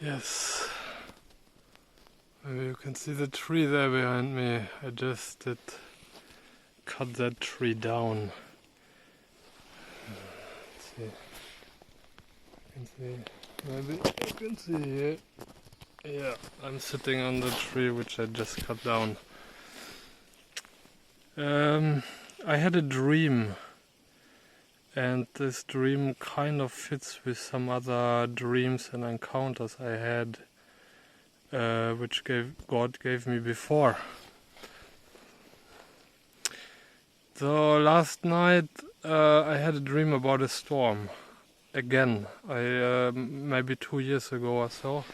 Yes, maybe you can see the tree there behind me. I just did cut that tree down. Let's see. Maybe you can see here. Yeah, I'm sitting on the tree which I just cut down. I had a dream, and this dream kind of fits with some other dreams and encounters I had, which God gave me before. So last night I had a dream about a storm. Again, maybe 2 years ago or so,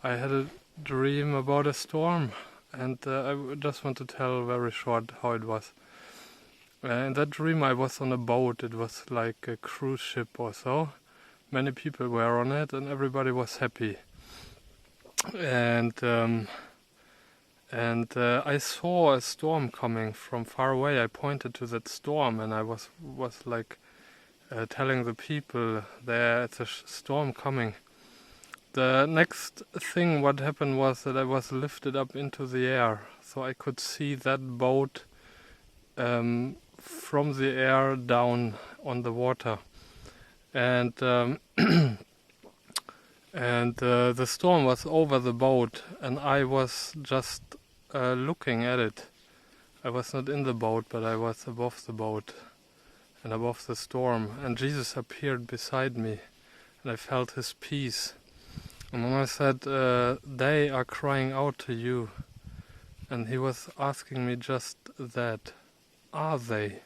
I had a dream about a storm, and I just want to tell very short how it was. In that dream I was on a boat. It was like a cruise ship or so. Many people were on it and everybody was happy. And I saw a storm coming from far away. I pointed to that storm and I was like telling the people there's a storm coming. The next thing what happened was that I was lifted up into the air, so I could see that boat from the air down on the water, and the storm was over the boat, and I was just looking at it. I was not in the boat, but I was above the boat and above the storm, and Jesus appeared beside me, and I felt his peace. And when I said, they are crying out to you, and he was asking me just that, are they?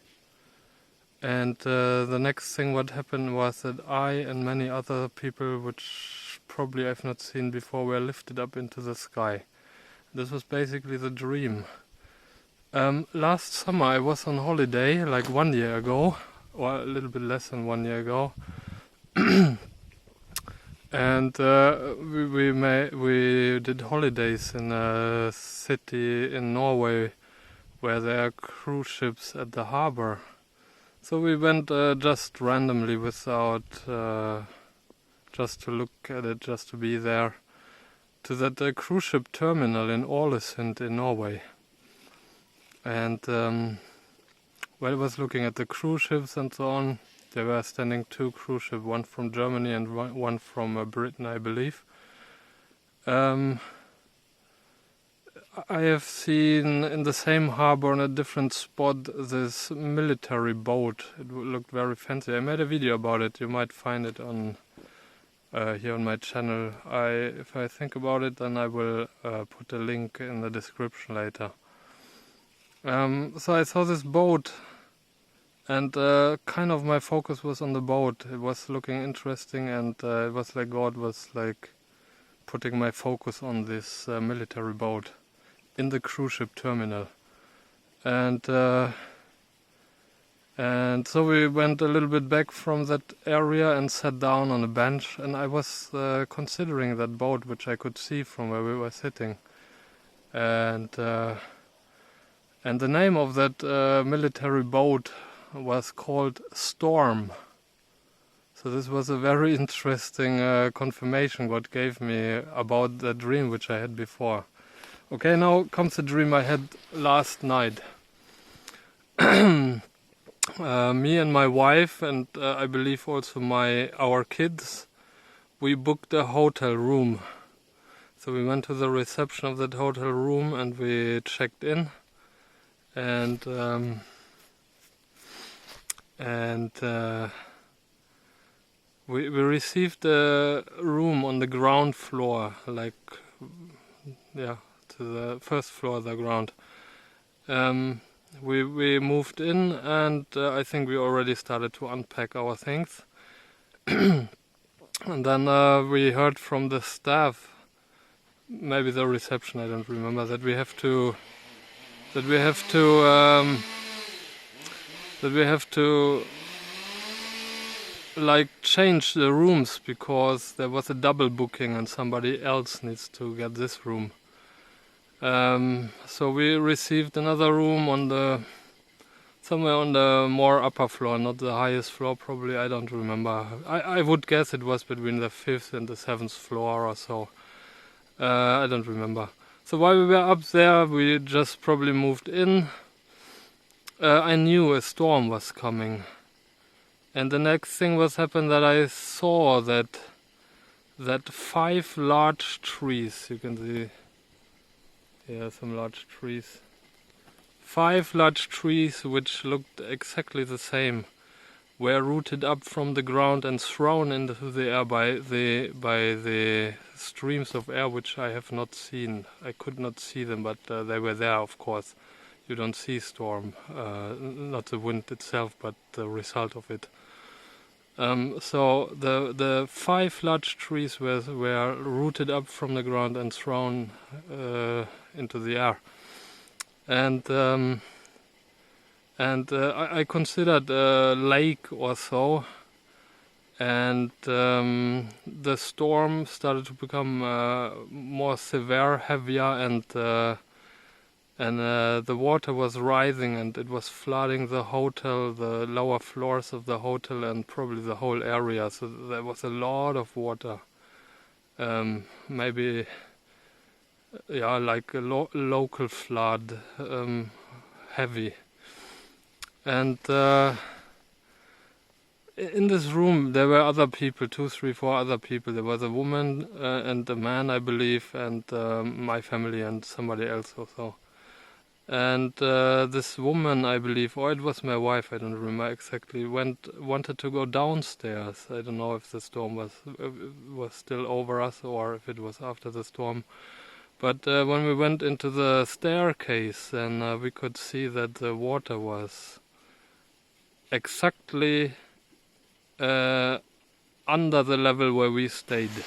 And the next thing what happened was that I and many other people, which probably I've not seen before, were lifted up into the sky. This was basically the dream. Last summer I was on holiday, like 1 year ago, or a little bit less than 1 year ago. And we did holidays in a city in Norway where there are cruise ships at the harbor. So we went just randomly without just to look at it, just to be there, to that cruise ship terminal in Ålesund in Norway. And while I was looking at the cruise ships and so on, there were standing 2 cruise ships, one from Germany and one from Britain, I believe. I have seen in the same harbor on a different spot this military boat. It looked very fancy. I made a video about it. You might find it on here on my channel. If I think about it, then I will put a link in the description later. So I saw this boat, and kind of my focus was on the boat. It was looking interesting, and it was like God was like putting my focus on this military boat in the cruise ship terminal. And so we went a little bit back from that area and sat down on a bench, and I was considering that boat which I could see from where we were sitting. And the name of that military boat was called Storm. So this was a very interesting confirmation God gave me about the dream which I had before. Okay, now comes the dream I had last night. Me and my wife, and I believe also our kids, we booked a hotel room. So we went to the reception of that hotel room and we checked in, and we received a room on the ground floor, like, yeah, to the first floor of the ground. We moved in, and I think we already started to unpack our things. And then we heard from the staff, maybe the reception, I don't remember, that we have to like change the rooms, because there was a double booking and somebody else needs to get this room. So we received another room on the somewhere on the more upper floor, not the highest floor probably, I don't remember. I would guess it was between the 5th and the 7th floor or so. I don't remember. So while we were up there, we just probably moved in. I knew a storm was coming. And the next thing was happened that I saw that 5 large trees, you can see here some large trees. 5 large trees which looked exactly the same were rooted up from the ground and thrown into the air by the streams of air which I have not seen. I could not see them, but they were there, of course. You don't see storm, not the wind itself, but the result of it. So the 5 large trees were rooted up from the ground and thrown into the air. And I considered a lake or so, and the storm started to become more severe, heavier, and the water was rising, and it was flooding the hotel, the lower floors of the hotel, and probably the whole area. So there was a lot of water, maybe, yeah, like a local flood, heavy. And in this room there were other people, 2, 3, 4 other people. There was a woman and a man, I believe, and my family and somebody else also. And this woman, I believe, or it was my wife, I don't remember exactly, wanted to go downstairs. I don't know if the storm was still over us or if it was after the storm. But when we went into the staircase, then we could see that the water was exactly under the level where we stayed.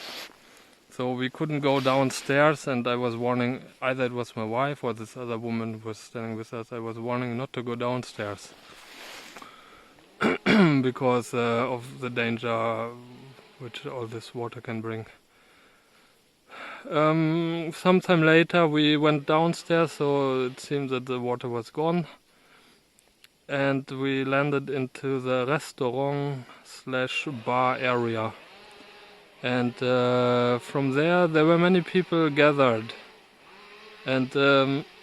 So we couldn't go downstairs, and I was warning, either it was my wife or this other woman who was standing with us, I was warning not to go downstairs because of the danger which all this water can bring. Sometime later we went downstairs, so it seemed that the water was gone, and we landed into the restaurant/bar area. And from there were many people gathered, and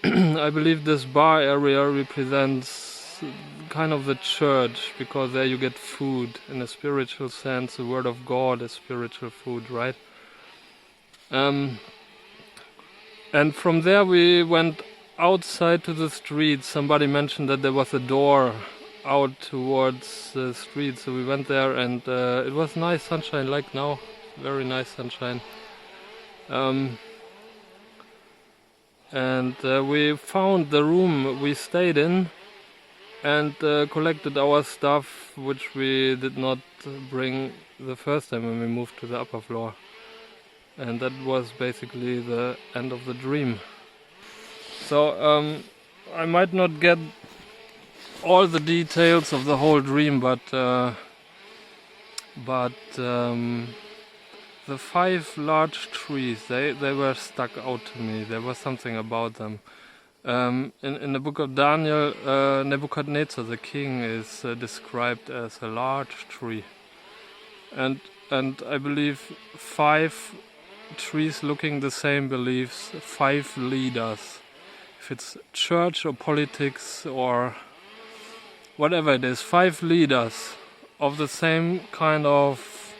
I believe this bar area represents kind of the church, because there you get food in a spiritual sense. The word of God is spiritual food, right? And from there we went outside to the street. Somebody mentioned that there was a door out towards the street, so we went there, and it was nice sunshine, like now, very nice sunshine. And we found the room we stayed in and collected our stuff, which we did not bring the first time when we moved to the upper floor. And that was basically the end of the dream. So I might not get all the details of the whole dream, but the 5 large trees, they were stuck out to me. There was something about them. In the book of Daniel, Nebuchadnezzar, the king, is described as a large tree. And I believe 5 trees looking the same beliefs, 5 leaders. If it's church or politics or whatever it is, 5 leaders of the same kind of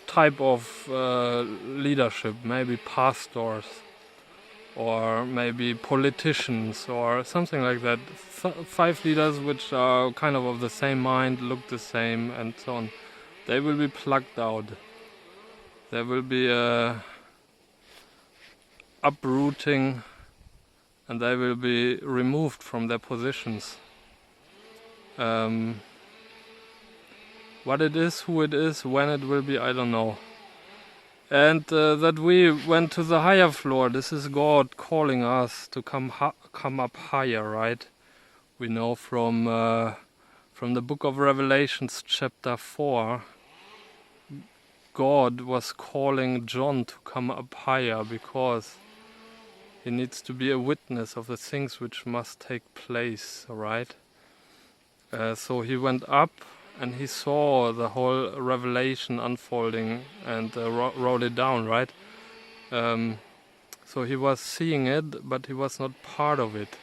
type of leadership, maybe pastors or maybe politicians or something like that. 5 leaders which are kind of the same mind, look the same, and so on. They will be plucked out. There will be a uprooting, and they will be removed from their positions. What it is, who it is, when it will be, I don't know. And that we went to the higher floor. This is God calling us to come up higher, right? We know from the book of Revelations, chapter 4, God was calling John to come up higher, because He needs to be a witness of the things which must take place, right? So he went up and he saw the whole revelation unfolding and wrote it down, right? So he was seeing it, but he was not part of it.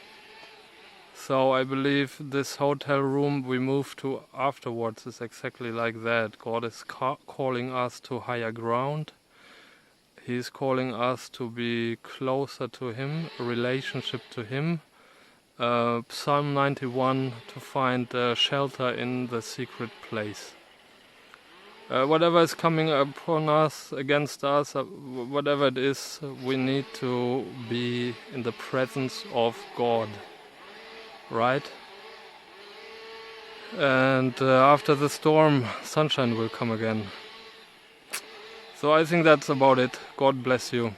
So I believe this hotel room we moved to afterwards is exactly like that. God is calling us to higher ground. He is calling us to be closer to Him, a relationship to Him. Psalm 91, to find shelter in the secret place. Whatever is coming upon us, against us, whatever it is, we need to be in the presence of God, right? And after the storm, sunshine will come again. So I think that's about it. God bless you.